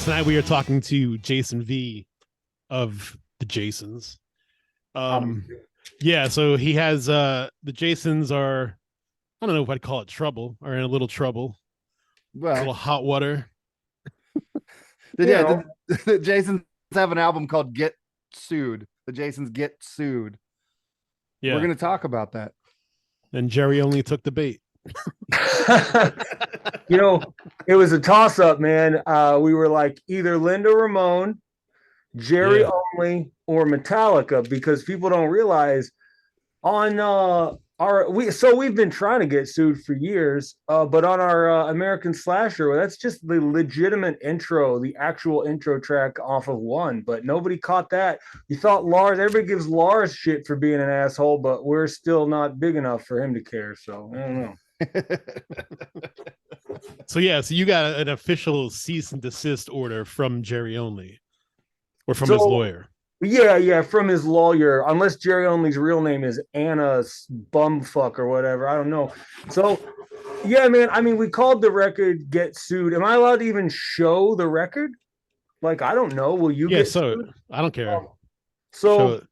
Tonight we are talking to Jason V of the Jasons. Yeah, so he has the Jasons are, I don't know if I'd call it trouble, are in a little trouble. Well, a little hot water. The Jasons have an album called Get Sued. The Jasons Get Sued. Yeah. We're going to talk about that. And Jerry only took the bait. It was a toss-up, man. We were like either Linda Ramone, Jerry only, or Metallica, because people don't realize on we've been trying to get sued for years, but on our American Slasher, that's just the legitimate intro, the actual intro track off of One, but nobody caught that. You thought Lars, everybody gives Lars shit for being an asshole, but we're still not big enough for him to care, so I don't know. So you got an official cease and desist order from Jerry Only, or from his lawyer. Yeah, from his lawyer, unless Jerry Only's real name is Anna Bumfuck or whatever. I don't know. So, yeah, man, I mean, we called the record Get Sued. Am I allowed to even show the record? Like, I don't know. Will you get sued? I don't care. So,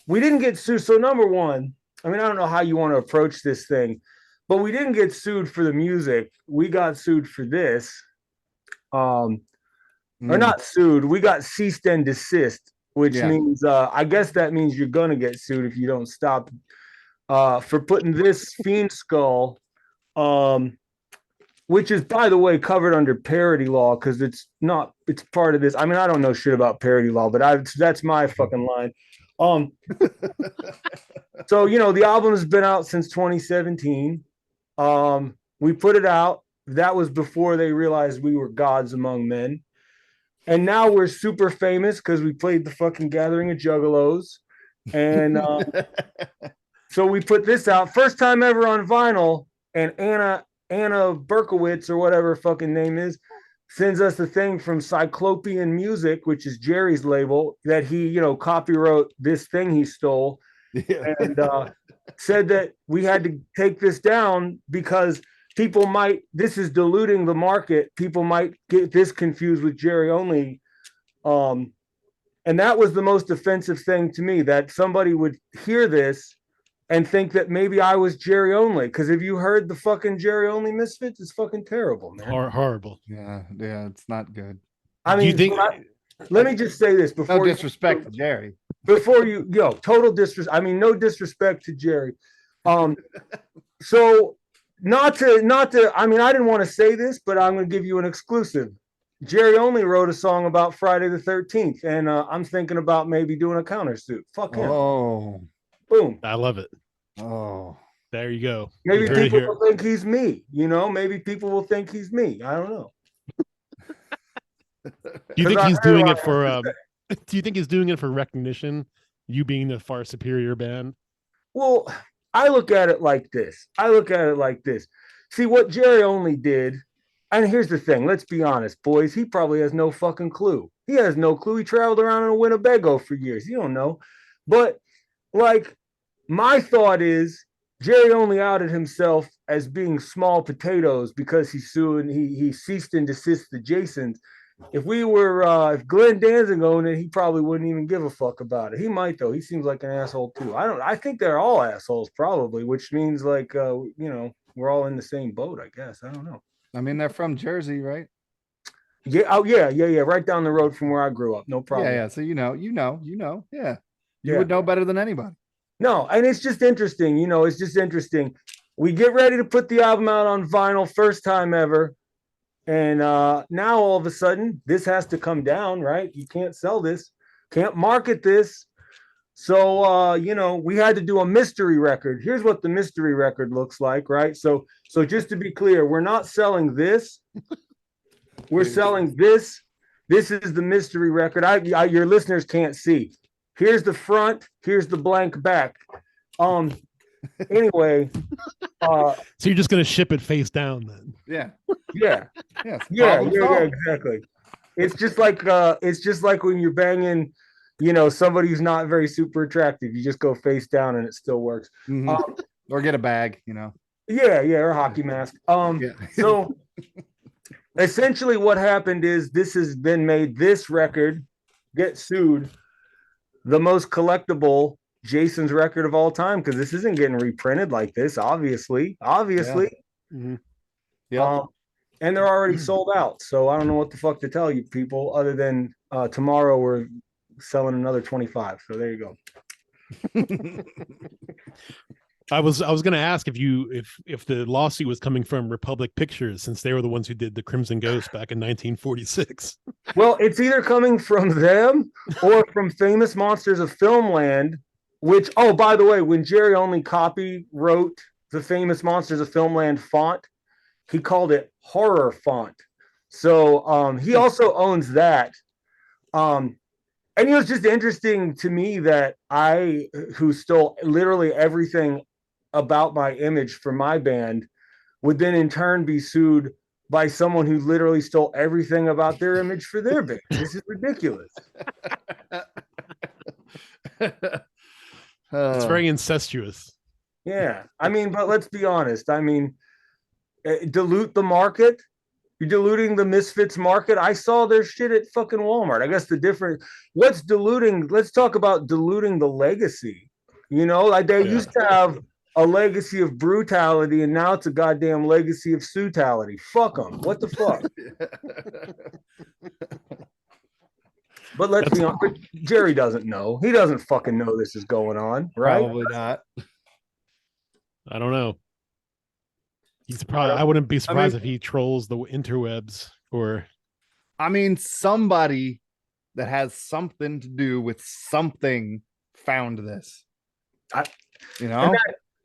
we didn't get sued. So, number one, I mean, I don't know how you want to approach this thing, but we didn't get sued for the music. We got sued for this. Or not sued. We got ceased and desist, which means, I guess that means you're going to get sued if you don't stop for putting this Fiend Skull, which is, by the way, covered under parody law because it's part of this. I mean, I don't know shit about parody law, but that's my fucking line. So, the album's been out since 2017. We put it out. That was before they realized we were gods among men. And now we're super famous because we played the fucking Gathering of Juggalos. And so we put this out. First time ever on vinyl. And Anna Berkowitz, or whatever her fucking name is, sends us a thing from Cyclopean Music, which is Jerry's label, that he, copywrote this thing he stole. Yeah. And said that we had to take this down because this is diluting the market. People might get this confused with Jerry Only. And that was the most offensive thing to me, that somebody would hear this and think that maybe I was Jerry Only. Because if you heard the fucking Jerry Only Misfits, it's fucking terrible, man. Horrible. Yeah, it's not good. I mean, let me just say this before. No disrespect to Jerry. Before total disrespect. I mean, no disrespect to Jerry. So not to, I mean, I didn't want to say this, but I'm going to give you an exclusive. Jerry Only wrote a song about Friday the 13th, and I'm thinking about maybe doing a countersue. Fuck him. Oh. Boom. I love it. Oh. There you go. Maybe people will think he's me, maybe people will think he's me. I don't know. Do you think he's doing it for do you think he's doing it for recognition, you being the far superior band? Well, I look at it like this. See, what Jerry Only did, and here's the thing, let's be honest, boys, he probably has no fucking clue. He has no clue. He traveled around in Winnebago for years. You don't know. But, like, my thought is Jerry Only outed himself as being small potatoes because he ceased and desist the Jasons. If we were, if Glenn Danzig owned it, he probably wouldn't even give a fuck about it. He might, though. He seems like an asshole, too. I think they're all assholes, probably, which means, like, we're all in the same boat, I guess. I don't know. I mean, they're from Jersey, right? Yeah. Oh, yeah. Right down the road from where I grew up. No problem. Yeah. So, you know. Yeah. You would know better than anybody. No, and it's just interesting. It's just interesting. We get ready to put the album out on vinyl, first time ever. And now all of a sudden, this has to come down, right? You can't sell this, can't market this. So, we had to do a mystery record. Here's what the mystery record looks like, right? So just to be clear, we're not selling this. We're selling this. This is the mystery record. Your listeners can't see. Here's the front. Here's the blank back. Anyway. So you're just going to ship it face down then? Yeah. Yes. Yeah, exactly. It's just like when you're banging, somebody who's not very super attractive. You just go face down and it still works. Mm-hmm. Or get a bag, Yeah, or a hockey mask. So essentially what happened is this has been made, this record, Get Sued, the most collectible Jason's record of all time, because this isn't getting reprinted like this, obviously. Mhm. Yeah. And they're already sold out. So I don't know what the fuck to tell you people, other than tomorrow we're selling another 25. So there you go. I was going to ask if the lawsuit was coming from Republic Pictures, since they were the ones who did the Crimson Ghost back in 1946. Well, it's either coming from them or from Famous Monsters of Filmland, which, oh, by the way, when Jerry Only Copy wrote the Famous Monsters of Filmland font, he called it horror font. So he also owns that. And it was just interesting to me that who stole literally everything about my image for my band, would then in turn be sued by someone who literally stole everything about their image for their band. This is ridiculous. It's very incestuous. Yeah. I mean, but let's be honest. I mean, dilute the market. You're diluting the Misfits market. I saw their shit at fucking Walmart. I guess the difference, what's diluting? Let's talk about diluting the legacy. You know, like they used to have a legacy of brutality, and now it's a goddamn legacy of suetality. Fuck them. What the fuck? But let's be honest, Jerry doesn't know. He doesn't fucking know this is going on, right? Probably not. I don't know. He's probably. I wouldn't be surprised if he trolls the interwebs. Or, I mean, somebody that has something to do with something found this.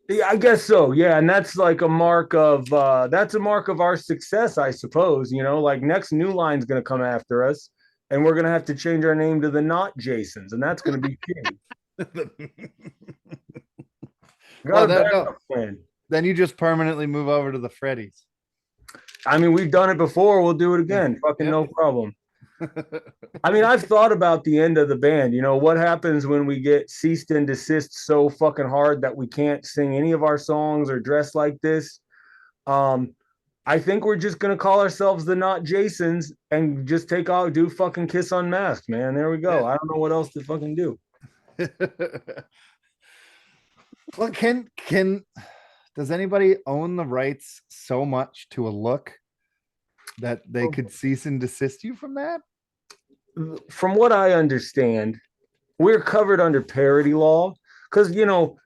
Yeah, I guess so. Yeah, and that's like a mark of our success, I suppose. You know, like next New Line's gonna come after us, and we're gonna have to change our name to the Not Jasons, and that's gonna be key. Then you just permanently move over to the Freddies. I mean, we've done it before. We'll do it again. Fucking no problem. I mean, I've thought about the end of the band. You know, what happens when we get ceased and desist so fucking hard that we can't sing any of our songs or dress like this? I think we're just gonna call ourselves the Not Jasons and just take out, do fucking Kiss Unmasked, man. There we go. Yeah. I don't know what else to fucking do. Well, does anybody own the rights so much to a look that they could cease and desist you from that? From what I understand, we're covered under parody law because, you know,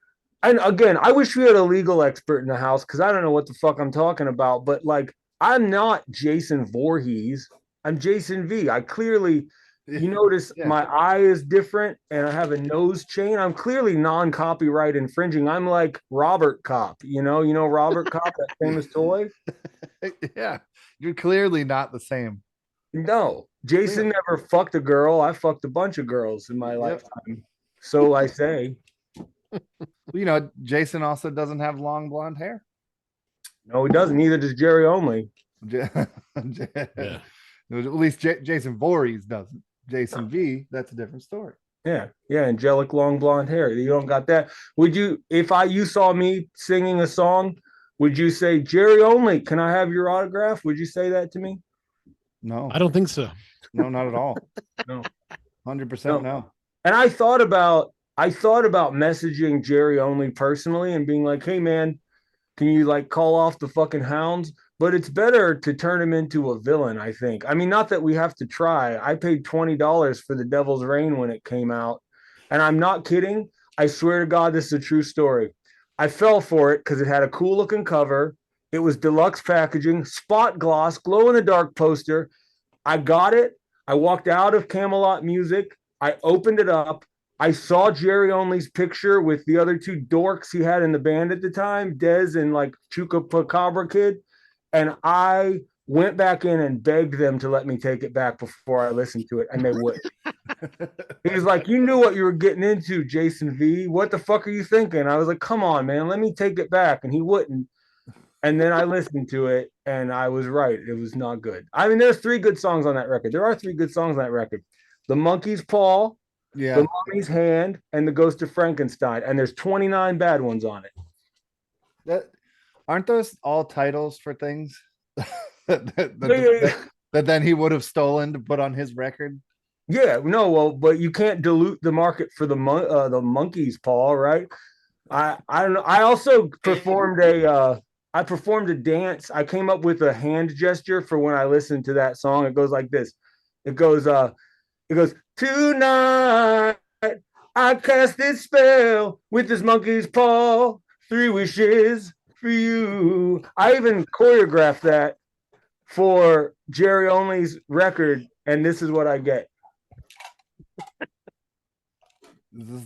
and again, I wish we had a legal expert in the house because I don't know what the fuck I'm talking about, but like, I'm not Jason Voorhees. I'm Jason V. I clearly, you notice my eye is different and I have a nose chain. I'm clearly non-copyright infringing. I'm like Robert Cop, you know Robert Cop, that famous toy. Yeah, you're clearly not the same. No, Jason never fucked a girl. I fucked a bunch of girls in my lifetime. So I say. You know, Jason also doesn't have long blonde hair. No, he doesn't. Neither does Jerry Only. At least Jason Voorhees doesn't. Jason V, that's a different story. Yeah, angelic long blonde hair. You don't got that. Would you, if you saw me singing a song, would you say, Jerry Only, can I have your autograph? Would you say that to me? No, I don't think so. No, not at all. No, 100% no. And I thought about messaging Jerry Only personally and being like, hey man, can you like call off the fucking hounds? But it's better to turn him into a villain, I think. I mean, not that we have to try. I paid $20 for The Devil's Reign when it came out. And I'm not kidding. I swear to God, this is a true story. I fell for it because it had a cool looking cover. It was deluxe packaging, spot gloss, glow in the dark poster. I got it. I walked out of Camelot Music. I opened it up. I saw Jerry Only's picture with the other two dorks he had in the band at the time, Dez and like Chupacabra Kid. And I went back in and begged them to let me take it back before I listened to it, and they wouldn't. He was like, you knew what you were getting into, Jason V. What the fuck are you thinking? I was like, come on, man, let me take it back. And he wouldn't. And then I listened to it, and I was right. It was not good. I mean, there's 3 good songs on that record. There are 3 good songs on that record. The Monkey's Paw, The Mummy's Hand, and The Ghost of Frankenstein. And there's 29 bad ones on it. Aren't those all titles for things? that then he would have stolen to put on his record. Yeah, no, well, but you can't dilute the market for the monkeys, Paul, right? I don't know. I also performed a dance. I came up with a hand gesture for when I listened to that song. It goes like this. It goes tonight I cast this spell with this monkey's paw. 3 wishes for you. I even choreographed that for Jerry Only's record, and this is what I get.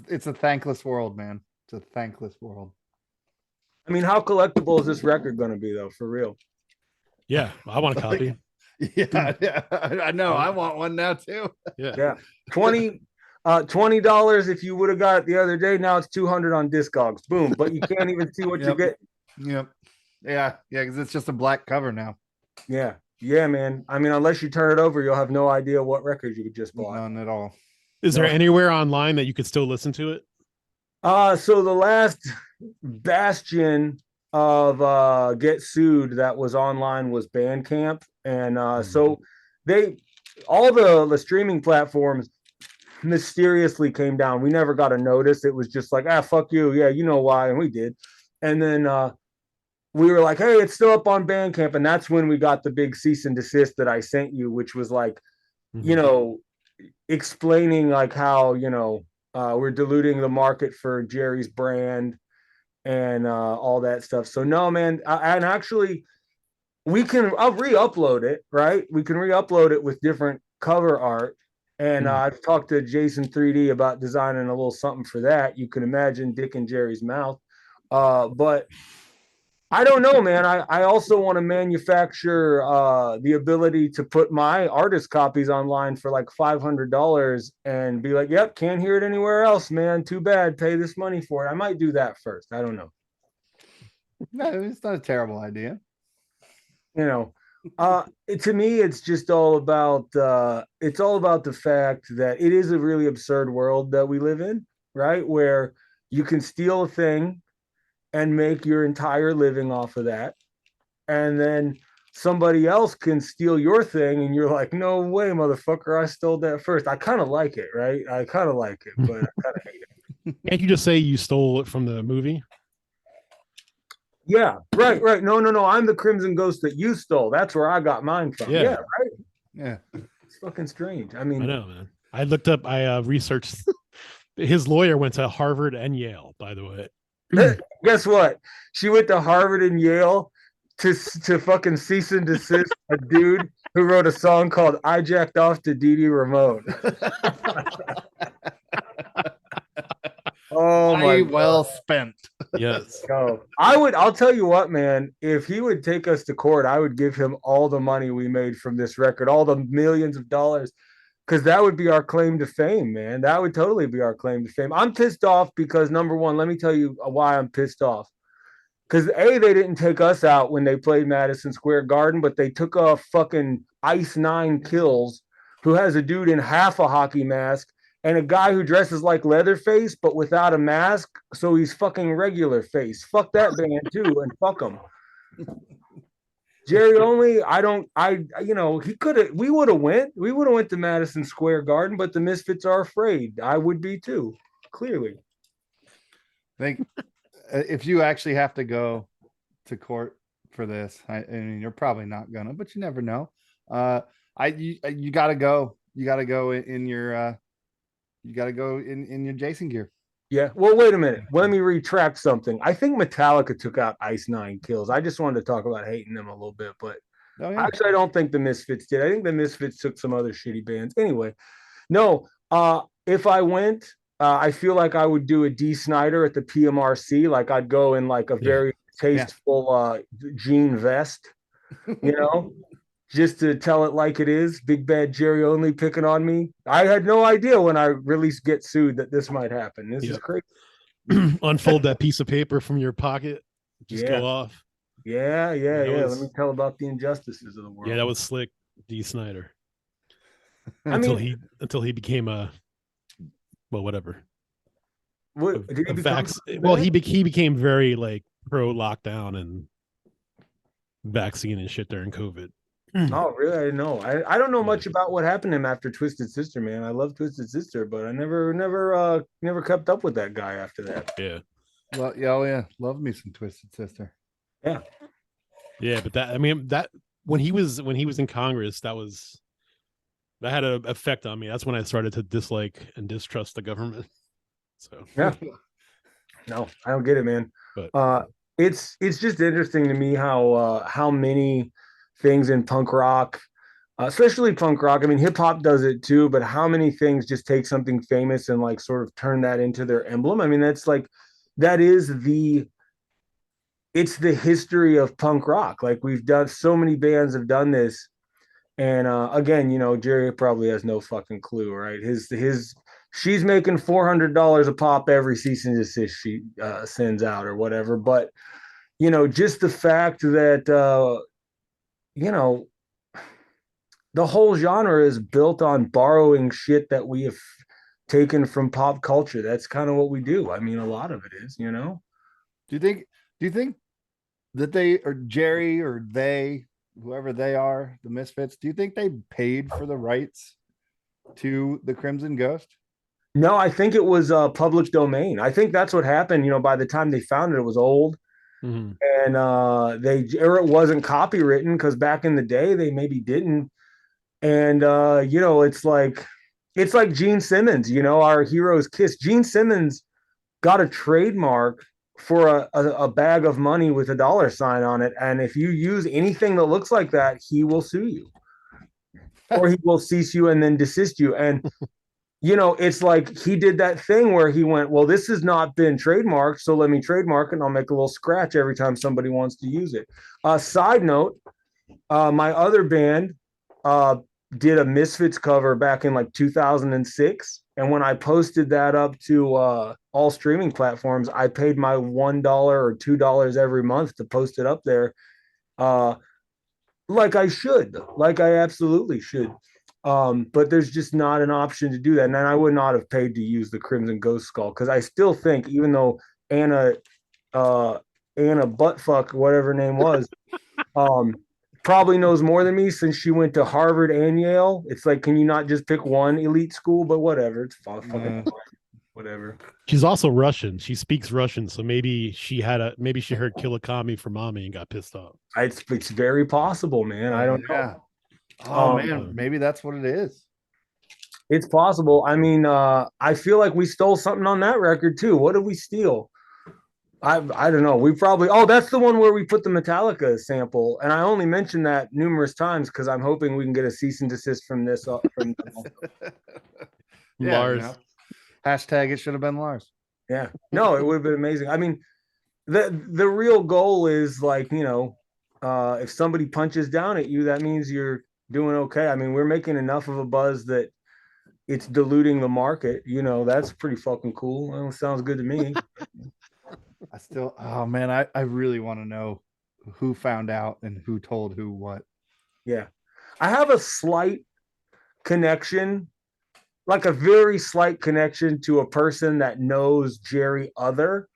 It's a thankless world, man. It's a thankless world. I mean, how collectible is this record going to be, though? For real? Yeah, I want a copy. Yeah, I know. I want one now too. Yeah. $20 if you would have got it the other day. Now it's $200 on Discogs. Boom. But you can't even see what you get. Yep. Yeah, because it's just a black cover now. Yeah, man. I mean, unless you turn it over, you'll have no idea what record you just bought. None at all. Is there anywhere online that you could still listen to it? So the last bastion of Get Sued that was online was Bandcamp, and so all the streaming platforms mysteriously came down. We never got a notice. It was just like, fuck you, yeah, you know why, and we did. And then we were like, hey, it's still up on Bandcamp, and that's when we got the big cease and desist that I sent you, which was like, explaining like how we're diluting the market for Jerry's brand and all that stuff. So no, man, and actually I'll re-upload it, right? We can re-upload it with different cover art. And I've talked to Jason 3D about designing a little something for that. You can imagine Dick and Jerry's mouth. But I don't know, man. I also want to manufacture the ability to put my artist copies online for like $500 and be like, yep, can't hear it anywhere else, man. Too bad. Pay this money for it. I might do that first. I don't know. No, it's not a terrible idea. To me, it's just all about the fact that it is a really absurd world that we live in, right? Where you can steal a thing and make your entire living off of that. And then somebody else can steal your thing and you're like, no way, motherfucker, I stole that first. I kind of like it, right? I kind of like it, but I kind of hate it. Can't you just say you stole it from the movie? Yeah, right. No. I'm the Crimson Ghost that you stole. That's where I got mine from. Yeah, right? Yeah. It's fucking strange. I mean, I know, man. I looked up, I researched his lawyer went to Harvard and Yale, by the way. Guess what? She went to Harvard and Yale to fucking cease and desist a dude who wrote a song called "I Jacked Off to Dee Dee Ramone." Oh my God. Well spent. Yes. I'll tell you what, man, if he would take us to court, I would give him all the money we made from this record, all the millions of dollars, because that would be our claim to fame, man. That would totally be our claim to fame. I'm pissed off because, number one, let me tell you why I'm pissed off. Because they didn't take us out when they played Madison Square Garden, but they took off fucking Ice 9 Kills, who has a dude in half a hockey mask, and a guy who dresses like Leatherface, but without a mask, so he's fucking regular face. Fuck that band too, and fuck them. Jerry Only, he could have, we would have went to Madison Square Garden, but the Misfits are afraid. I would be too, clearly. I think if you actually have to go to court for this, I mean, you're probably not gonna, but you never know. You gotta go. You gotta go in your Jason gear. Yeah. Well, wait a minute. Let me retract something. I think Metallica took out Ice 9 Kills. I just wanted to talk about hating them a little bit, but actually, I don't think the Misfits did. I think the Misfits took some other shitty bands. Anyway, no. If I went, I feel like I would do a D. Snyder at the PMRC. Like I'd go in like a very tasteful jean vest, just to tell it like it is. Big bad Jerry Only picking on me. I had no idea when I released Get Sued that this might happen. This is crazy. Unfold that piece of paper from your pocket. Just go off. Yeah. Let me tell about the injustices of the world. Yeah, that was slick, D. Snyder. Until he became whatever. What did he become? Well, he became very like pro lockdown and vaccine and shit during COVID. Oh, really? I didn't know. I don't know Yeah. much about what happened to him after Twisted Sister, man. I love Twisted Sister, but I never kept up with that guy after that. Yeah. Well, yeah, oh yeah, love me some Twisted Sister. Yeah. Yeah, but that, I mean, that when he was in Congress, that had an effect on me. That's when I started to dislike and distrust the government. So Yeah. No, I don't get it, man. but It's just interesting to me how many things in punk rock, especially punk rock. I mean, hip hop does it too, but how many things just take something famous and like sort of turn that into their emblem? I mean, that is it's the history of punk rock. Like we've done, so many bands have done this. And again, Jerry probably has no fucking clue, right? She's making $400 a pop every cease and desist she sends out or whatever. But just the fact that the whole genre is built on borrowing shit that we have taken from pop culture. That's kind of what we do. I mean, a lot of it is. Do you think that they, or Jerry, or they, whoever they are, the Misfits, do you think they paid for the rights to the Crimson Ghost? No, I think it was public domain. I think that's what happened. By the time they found it, it was old. mhm. And or it wasn't copywritten, because back in the day they maybe didn't. And it's like Gene Simmons, our hero's kiss. Gene Simmons got a trademark for a bag of money with a dollar sign on it, and if you use anything that looks like that, he will sue you, or he will cease you and then desist you. And it's like he did that thing where he went, well, this has not been trademarked, so let me trademark it, and I'll make a little scratch every time somebody wants to use it. Side note, my other band did a Misfits cover back in like 2006. And when I posted that up to all streaming platforms, I paid my $1 or $2 every month to post it up there. Like I absolutely should. But there's just not an option to do that. And then I would not have paid to use the Crimson Ghost skull, because I still think, even though Anna Buttfuck, whatever her name was, probably knows more than me since she went to Harvard and Yale. It's like, can you not just pick one elite school? But whatever, it's fucking fine. Whatever. She's also Russian. She speaks Russian, so maybe she heard Kilakami from Mommy and got pissed off. It's very possible, man. I don't know. Oh man, maybe that's what it is. It's possible. I mean, I feel like we stole something on that record too. What did we steal? I don't know. We probably, that's the one where we put the Metallica sample, and I only mentioned that numerous times because I'm hoping we can get a cease and desist from this. From Lars. Hashtag it should have been Lars. Yeah, no, it would have been amazing. I mean, the real goal is like, if somebody punches down at you, that means you're doing okay. I mean, we're making enough of a buzz that it's diluting the market. That's pretty fucking cool. Well, sounds good to me. I really want to know who found out and who told who what. Yeah. I have a slight connection, like a very slight connection, to a person that knows Jerry Other,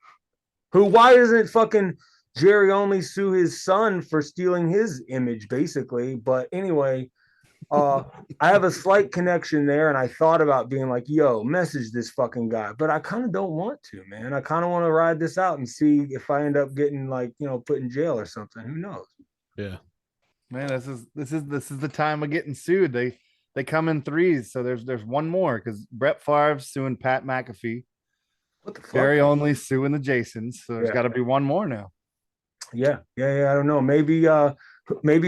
who, why isn't fucking Jerry only sue his son for stealing his image, basically? But anyway, I have a slight connection there, and I thought about being like, yo, message this fucking guy, but I kind of don't want to, man. I kind of want to ride this out and see if I end up getting, like, put in jail or something. Who knows? Yeah, man, this is the time of getting sued. They come in threes, so there's one more, because Brett Favre's suing Pat McAfee. What the fuck? Jerry only suing the Jasons, so there's got to be one more now. Yeah. I don't know. Maybe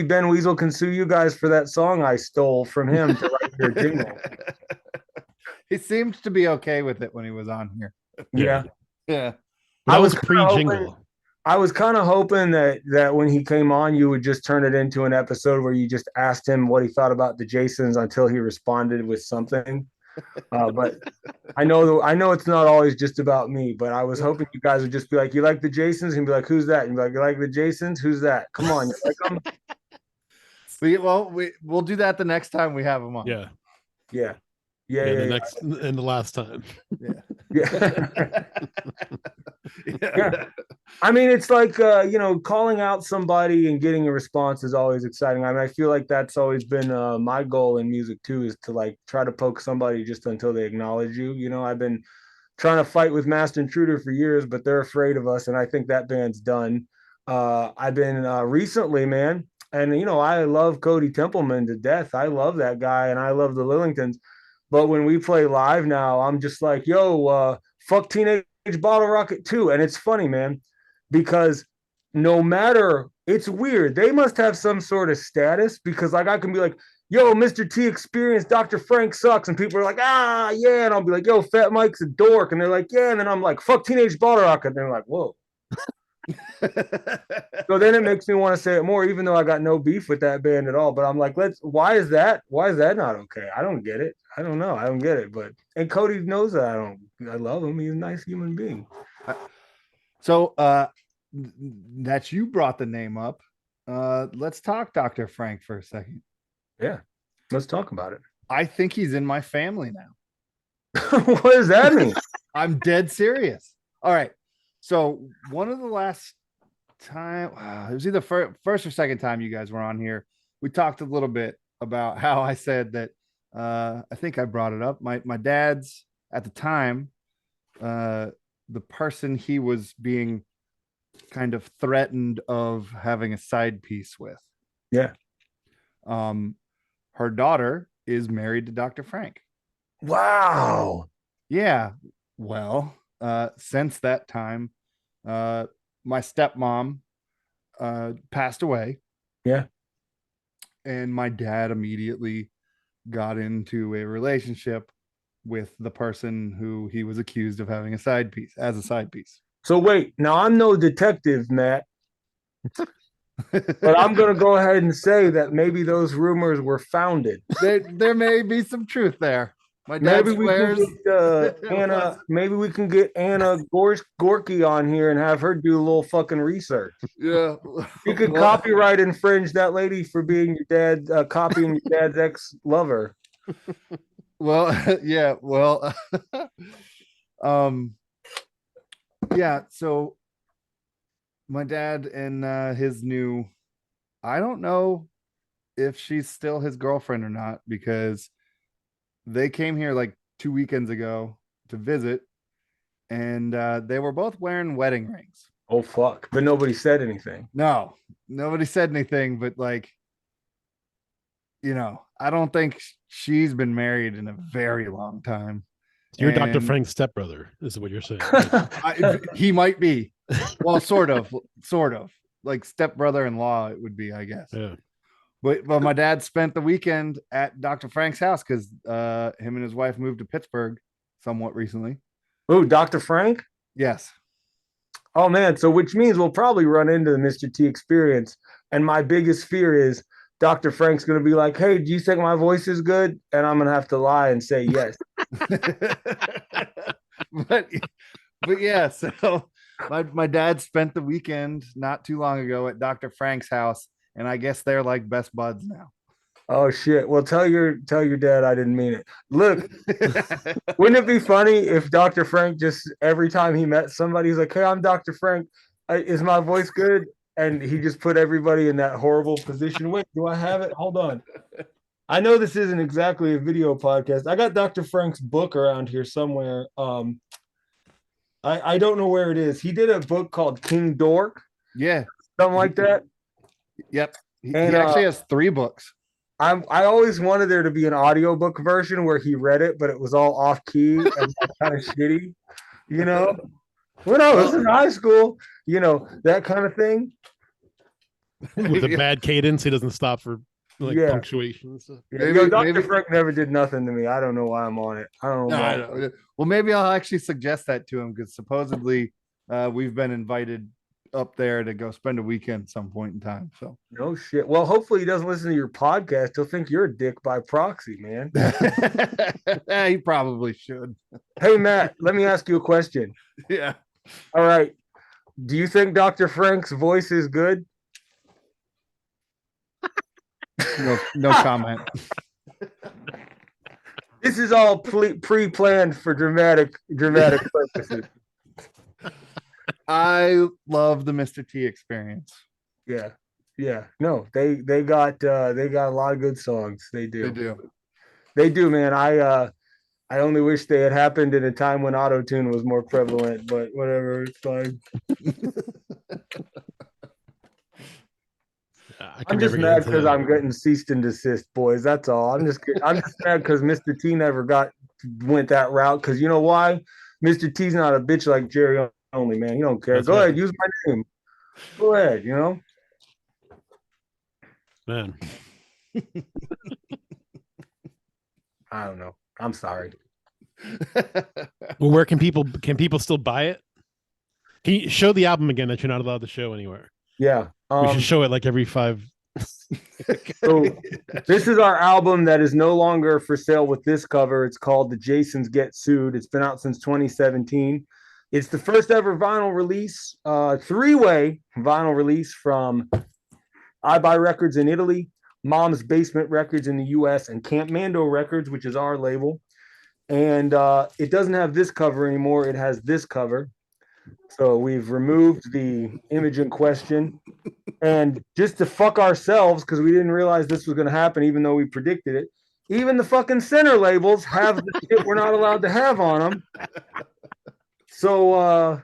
Ben Weasel can sue you guys for that song I stole from him to write your jingle. He seemed to be okay with it when he was on here. Yeah. But that was pre-jingle. I was kind of hoping that when he came on, you would just turn it into an episode where you just asked him what he thought about the Jasons until he responded with something. But I know it's not always just about me, but I was hoping you guys would just be like, you like the Jasons? And be like, who's that? And be like, you like the Jasons? Who's that? Come on, you like them? We'll do that the next time we have them on. Yeah. Yeah. The last time. Yeah. Yeah. Yeah. I mean, it's like calling out somebody and getting a response is always exciting. I mean, I feel like that's always been my goal in music too, is to like try to poke somebody just until they acknowledge you. I've been trying to fight with Master Intruder for years, but they're afraid of us, and I think that band's done. I've been recently, man, and I love Cody Templeman to death. I love that guy, and I love the Lillingtons. But when we play live now, I'm just like, yo, fuck Teenage Bottle Rocket too. And it's funny, man, because no matter, it's weird. They must have some sort of status because like I can be like, yo, Mr. T Experience, Dr. Frank sucks. And people are like, ah, yeah. And I'll be like, yo, Fat Mike's a dork. And they're like, yeah. And then I'm like, fuck Teenage Bottle Rocket. And they're like, whoa. So then it makes me want to say it more, even though I got no beef with that band at all. But I'm like, why is that not okay? I don't get it. I don't know. I don't get it. And Cody knows that I love him. He's a nice human being. So that you brought the name up. Let's talk Dr. Frank for a second. Yeah. Let's talk about it. I think he's in my family now. What does that mean? I'm dead serious. All right. So one of the last time, it was either first or second time you guys were on here, we talked a little bit about how I said that I think I brought it up. My dad's at the time, the person he was being kind of threatened of having a side piece with. Yeah. Her daughter is married to Dr. Frank. Wow. Yeah. Well, since that time, my stepmom passed away. Yeah. And my dad immediately got into a relationship with the person who he was accused of having a side piece. So wait, now I'm no detective, Matt. But I'm going to go ahead and say that maybe those rumors were founded. There may be some truth there. My dad swears. Maybe we can get Anna Gorky on here and have her do a little fucking research. Yeah. You could copyright infringe that lady for being your dad, copying your dad's ex-lover. Well, yeah. Well, yeah. So my dad and his new, I don't know if she's still his girlfriend or not, because they came here like 2 weekends ago to visit, and they were both wearing wedding rings. Oh, fuck. But nobody said anything. No, nobody said anything, but like, I don't think she's been married in a very long time. You're Dr. Frank's stepbrother, is what you're saying. He might be. Well, sort of like stepbrother-in-law, it would be, I guess. Yeah. But my dad spent the weekend at Dr. Frank's house because him and his wife moved to Pittsburgh somewhat recently. Oh, Dr. Frank? Yes. Oh, man. So which means we'll probably run into the Mr. T Experience. And my biggest fear is Dr. Frank's going to be like, hey, do you think my voice is good? And I'm going to have to lie and say yes. but yeah, so my dad spent the weekend not too long ago at Dr. Frank's house, and I guess they're like best buds now. Oh shit. Well, tell your dad I didn't mean it. Look, wouldn't it be funny if Dr. Frank just every time he met somebody, he's like, hey, I'm Dr. Frank. Is my voice good? And he just put everybody in that horrible position. Wait, do I have it? Hold on. I know this isn't exactly a video podcast. I got Dr. Frank's book around here somewhere. I don't know where it is. He did a book called King Dork. Yeah. Something like that. Yep. He actually has 3 books. I always wanted there to be an audiobook version where he read it, but it was all off key and kind of shitty, When I was in high school, that kind of thing. With a bad cadence, he doesn't stop for punctuation and stuff. Yeah. Dr. Frank never did nothing to me. I don't know why I'm on it. I don't know why. Well, maybe I'll actually suggest that to him, because supposedly we've been invited up there to go spend a weekend at some point in time. So no shit. Well, hopefully he doesn't listen to your podcast. He'll think you're a dick by proxy, man. He probably should. Hey, Matt, let me ask you a question. Yeah. All right. Do you think Dr. Frank's voice is good? No comment. This is all pre-planned for dramatic purposes. I love the Mr. T experience. Yeah. No, they got a lot of good songs. They do, man. I only wish they had happened in a time when auto-tune was more prevalent, but whatever, it's fine. I'm just mad because I'm getting ceased and desist, boys. That's all. I'm just mad because Mr. T never went that route. Because you know why? Mr. T's not a bitch like Jerry Only, man. He don't care. That's Go right. ahead, use my name. Go ahead, you know. Man. I don't know. I'm sorry. Well, where can people still buy it? Can you show the album again that you're not allowed to show anywhere? Yeah. We should show it like every 5. So this is our album that is no longer for sale with this cover. It's called The Jasons Get Sued. It's been out since 2017. It's the first ever vinyl release, 3-way vinyl release from I Buy Records in Italy, Mom's Basement Records in the US, and Camp Mando Records, which is our label. And it doesn't have this cover anymore. It has this cover. So we've removed the image in question. And just to fuck ourselves, because we didn't realize this was going to happen, even though we predicted it, even the fucking center labels have the shit we're not allowed to have on them. So,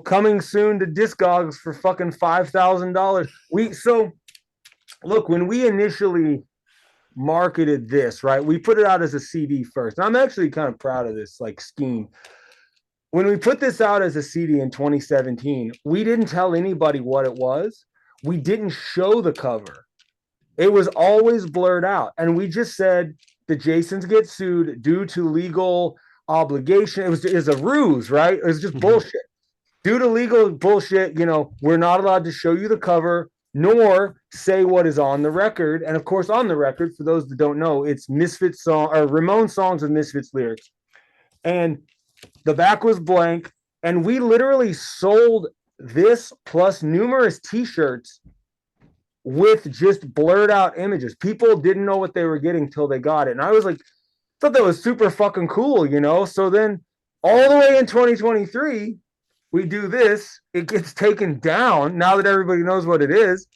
coming soon to Discogs for fucking $5,000. So, look, when we initially marketed this, right, we put it out as a CD first. And I'm actually kind of proud of this, scheme. When we put this out as a CD in 2017, we didn't tell anybody what it was. We didn't show the cover. It was always blurred out. And we just said the Jasons get sued due to legal obligation. It was a ruse, right? It was just bullshit. Due to legal bullshit, we're not allowed to show you the cover nor say what is on the record. And of course, on the record, for those that don't know, it's Misfits song or Ramon songs with Misfits lyrics. And the back was blank, and we literally sold this plus numerous t-shirts with just blurred out images. People didn't know what they were getting till they got it. And I was like, thought that was super fucking cool, So then all the way in 2023, we do this. It gets taken down now that everybody knows what it is.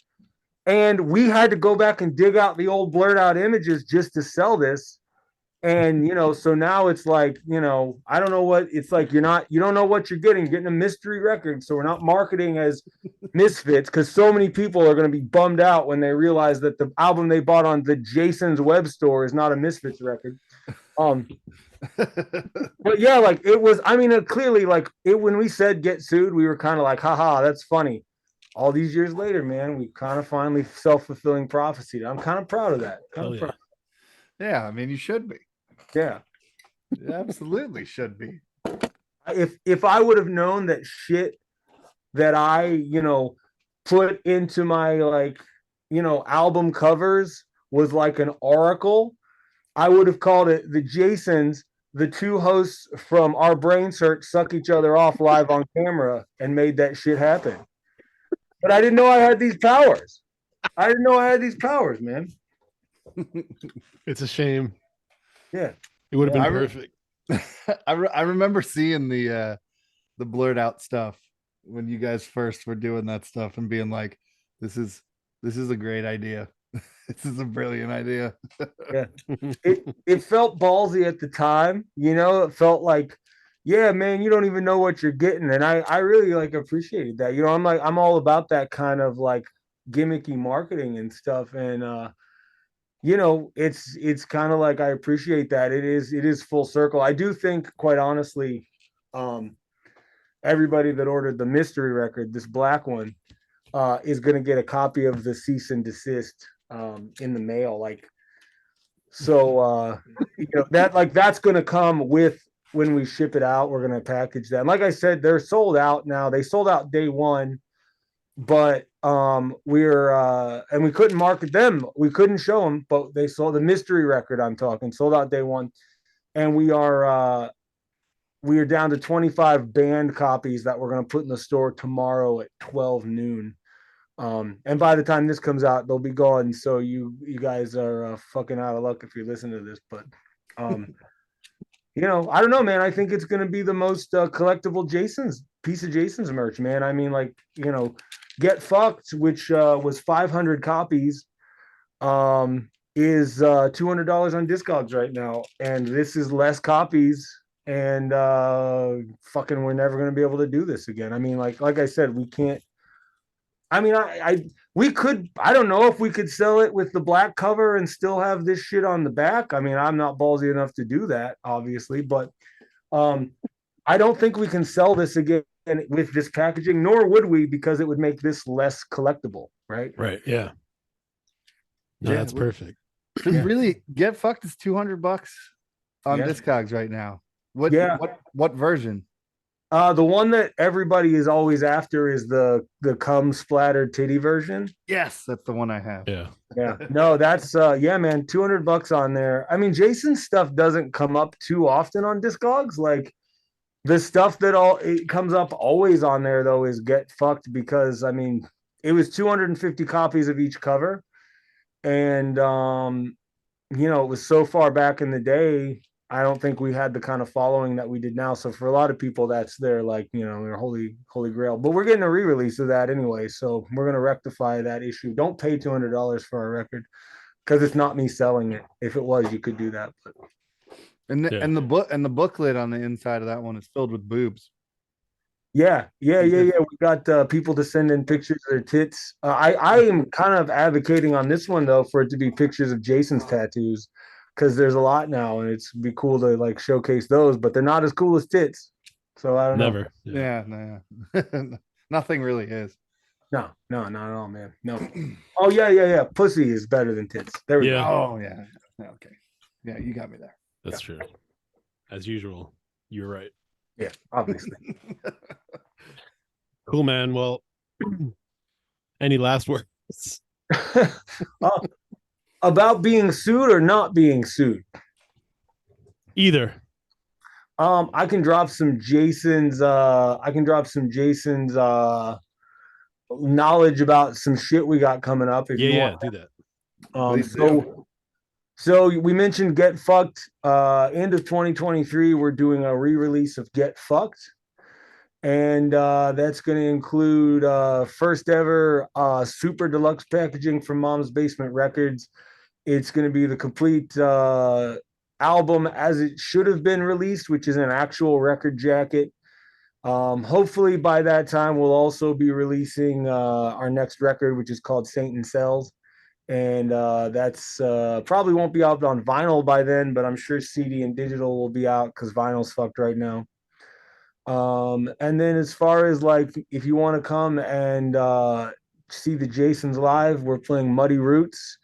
And we had to go back and dig out the old blurred out images just to sell this. And, so now it's like, I don't know what it's like. You don't know what you're getting a mystery record. So we're not marketing as Misfits because so many people are going to be bummed out when they realize that the album they bought on the Jason's web store is not a Misfits record. But yeah, it was, clearly when we said get sued, we were kind of like, haha, that's funny. All these years later, man, we kind of finally self-fulfilling prophecy. I'm kind of proud of that. Proud. Yeah, you should be. Yeah. You absolutely should be. If I would have known that shit that I, put into my album covers was like an oracle, I would have called it the Jasons, the two hosts from Our Brain Search Suck Each Other Off live on camera and made that shit happen. But I didn't know I had these powers. Man. It's a shame. Yeah. It would have been perfect. I remember seeing the blurred out stuff when you guys first were doing that stuff and being like, this is a great idea. This is a brilliant idea. Yeah. It felt ballsy at the time, it felt like, yeah, man, you don't even know what you're getting. And I really appreciated that. I'm all about that kind of gimmicky marketing and stuff. And it's kind of I appreciate that. It is full circle. I do think, quite honestly, everybody that ordered the mystery record, this black one, is going to get a copy of the cease and desist in the mail. That's going to come with when we ship it out. We're going to package that. And like I said, they're sold out now. They sold out day one. But we're and we couldn't market them, we couldn't show them, but they sold the mystery record. I'm talking sold out day one, and we are down to 25 banned copies that we're going to put in the store tomorrow at 12 noon. And by the time this comes out, they'll be gone. So you guys are fucking out of luck if you listen to this. But You know, I don't know, man. I think it's going to be the most collectible Jason's piece of Jason's merch, man. I mean, like, you know, Get Fucked, which was 500 copies, is $200 on Discogs right now, and this is less copies. And fucking, we're never going to be able to do this again. I mean, like I said, we can't. I mean, we could. I don't know if we could sell it with the black cover and still have this shit on the back. I mean, I'm not ballsy enough to do that, obviously, but I don't think we can sell this again with this packaging, nor would we, because it would make this less collectible, right? Right. Yeah. No, Yeah, that's perfect. Really, Get Fucked is $200 on Discogs right now. What version? The one that everybody is always after is the cum splattered titty version. Yes, that's the one I have. Yeah. No, that's man, $200 on there. I mean, Jason's stuff doesn't come up too often on Discogs. Like, the stuff that it comes up always on there though is Get Fucked, because I mean, it was 250 copies of each cover, and you know, it was so far back in the day. I don't think we had the kind of following that we did now. So for a lot of people, that's their, like, you know, their holy grail. But we're getting a re-release of that anyway, so we're gonna rectify that issue. Don't pay $200 for a record, because it's not me selling it. If it was, you could do that. But and the booklet on the inside of that one is filled with boobs. Yeah. We got people to send in pictures of their tits. I am kind of advocating on this one though for it to be pictures of Jason's tattoos, because there's a lot now, and it's be cool to like showcase those, but they're not as cool as tits. So I don't know. Yeah. Nothing really is. No, not at all, man. No. Oh yeah. Pussy is better than tits. There we go. Oh yeah. Okay. Yeah, you got me there. That's true. As usual, you're right. Yeah, obviously. Cool, man. Well, any last words? About being sued or not being sued? Either. I can drop some Jason's knowledge about some shit we got coming up. If you want. Do that. So we mentioned Get Fucked. End of 2023, we're doing a re-release of Get Fucked, and that's going to include first ever super deluxe packaging from Mom's Basement Records. It's going to be the complete album as it should have been released, which is an actual record jacket. Hopefully by that time we'll also be releasing our next record, which is called Saint and Cells. And that's probably won't be out on vinyl by then, but I'm sure CD and digital will be out, because vinyl's fucked right now. And then as far as like, if you want to come and see the Jasons live, we're playing Muddy Roots,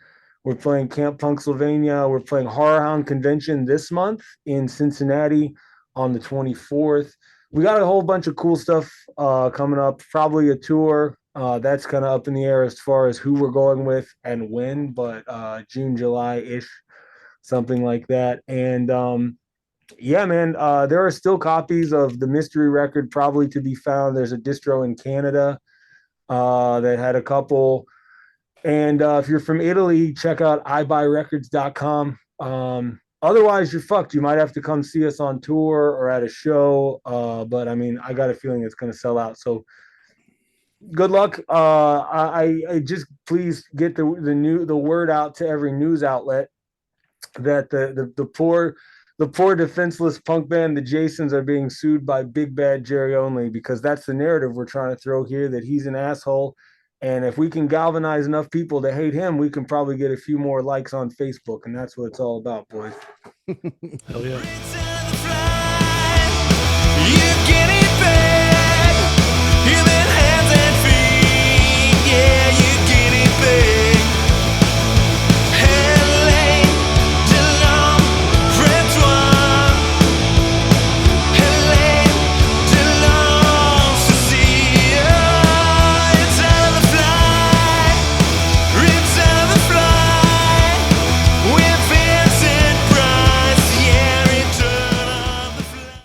we're playing Camp Punksylvania, we're playing Horror Hound Convention this month in Cincinnati on the 24th. We got a whole bunch of cool stuff coming up, probably a tour. That's kind of up in the air as far as who we're going with and when, but June, July-ish, something like that. And yeah, man, there are still copies of the mystery record probably to be found. There's a distro in Canada that had a couple. And if you're from Italy, check out ibuyrecords.com. Otherwise, you're fucked. You might have to come see us on tour or at a show. But I mean, I got a feeling it's going to sell out. So good luck. I just please get the word out to every news outlet that the poor defenseless punk band, the Jasons, are being sued by Big Bad Jerry Only, because that's the narrative we're trying to throw here, that he's an asshole. And if we can galvanize enough people to hate him, we can probably get a few more likes on Facebook, and that's what it's all about, boys. Hell yeah. You get